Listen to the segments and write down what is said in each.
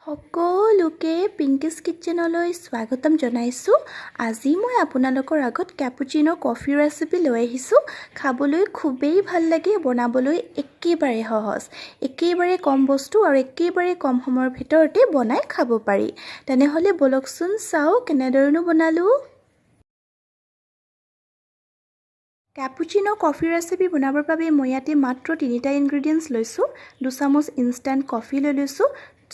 সকলোকে পিংকিছ কিটচেনলৈ স্বাগতম জনাইছো। আজি মই আপোনালোকৰ আগত ক্যাপুচিনো কফি ৰেচিপি লৈ আহিছো। খাবলৈ খুবেই ভাল লাগে, বনাবলৈ একেবাৰে সহজ, একেবাৰে কম বস্তু আৰু একেবাৰে কম সময়ৰ ভিতৰতে বনাই খাব পাৰি। তেনেহলে বলকচোন চাও কেনেদৰেনো বনালো। ক্যাপুচিনো কফি ৰেচিপি বনাবৰ বাবে মই ইয়াতে মাত্ৰ 3টা ইনগ্ৰেডিয়েন্টছ লৈছো। 2 চামুচ ইনষ্টেন্ট কফি লৈ লৈছো,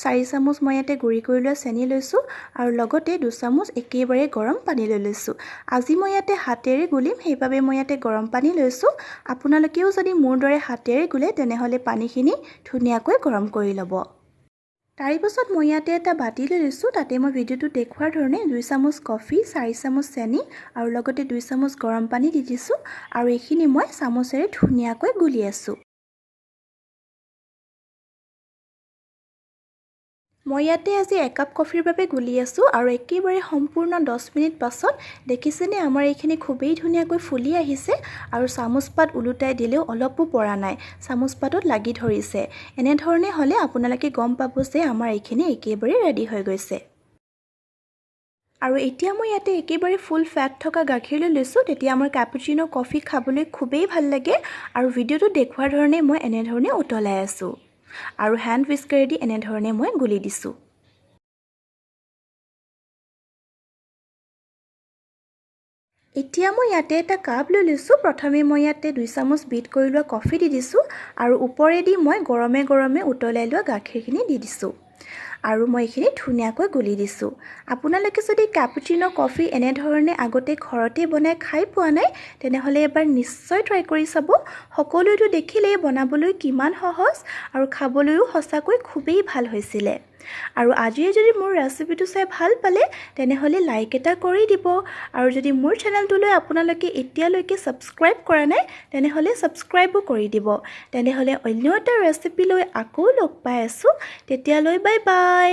4 চামুচ মই ইয়াতে গুড়ি কৰি লোৱা চেনি লৈছো আৰু লগতে 2 চামুচ একেবাৰে গৰম পানী লৈ লৈছো। আজি মই ইয়াতে হাতেৰে গুলিম, সেইবাবে মই ইয়াতে গৰম পানী লৈছো। আপোনালোকেও যদি মোৰ দৰে হাতেৰে গুলে তেনেহলে পানীখিনি ধুনীয়াকৈ গৰম কৰি ল'ব। তাৰে পাছত মই ইয়াতে এটা বাটি লৈ লৈছো, তাতে মই ভিডিওটো দেখুৱাৰ ধৰণে 2 চামুচ কফি, 4 চামুচ চেনি আৰু লগতে 2 চামুচ গৰম পানী দি দিছো আৰু এইখিনি মই চামুচেৰে ধুনীয়াকৈ গুলি আছো। মই ইয়াতে আজি 1 কাপ কফিৰ বাবে গুলি আছো আৰু একেবাৰে সম্পূৰ্ণ 10 মিনিট পাছত দেখিছেনে আমাৰ এইখিনি খুবেই ধুনীয়াকৈ ফুলি আহিছে আৰু চামুচ পাত উলুটাই দিলেও অলপো পৰা নাই, চামুচ পাতত লাগি ধৰিছে। এনে ধৰণে হলে আপোনালোকে গম পাব যে আমাৰ এইখিনি একেবাৰে ৰেডি হৈ গৈছে। আৰু এতিয়া মই ইয়াতে একেবাৰে ফুল ফেট থকা গাখীৰ লৈ লৈছো, তেতিয়া আমাৰ ক্যাপুচিনো কফি খাবলৈ খুবেই ভাল লাগে আৰু ভিডিওটো দেখুৱাৰ ধৰণে মই এনে ধৰণে উতলাই আছো আৰু হ্যান্ড হুইস্কাৰেদি এনে ধৰণে মই গুলি দিছো। এতিয়া মই ইয়াতে এটা কাপ লৈ লৈছো, প্ৰথমে মই ইয়াতে 2 চামুচ বিট কৰি লোৱা কফি দি দিছো আৰু ওপৰেদি মই গৰমে গৰমে উতলাই লোৱা গাখীৰখিনি দি দিছো আৰু মই এইখিনি ধুনীয়াকৈ গুলি দিছো। আপোনালোকে যদি ক্যাপুচিনো কফি এনে ধৰণে আগতে ঘৰতে বনাই খাই পোৱা নাই তেনেহলে এবাৰ নিশ্চয় ট্ৰাই কৰি চাব। সকলোৱেতো দেখিলেই বনাবলৈ কিমান সহজ আৰু খাবলৈও সঁচাকৈ খুবেই ভাল হৈছিলে। আৰু আজিয়ে যদি মোৰ ৰেচিপিটো চাই ভাল পালে তেনেহলে লাইক এটা কৰি দিব আৰু যদি মোৰ চেনেলটোলৈ আপোনালোকে এতিয়ালৈকে সাবস্ক্ৰাইব কৰা নাই তেনেহলে সাবস্ক্ৰাইবো কৰি দিব। তেনেহলে অন্য এটা ৰেচিপি লৈ আকৌ লগ পাই আছো, তেতিয়ালৈ বাই বাই।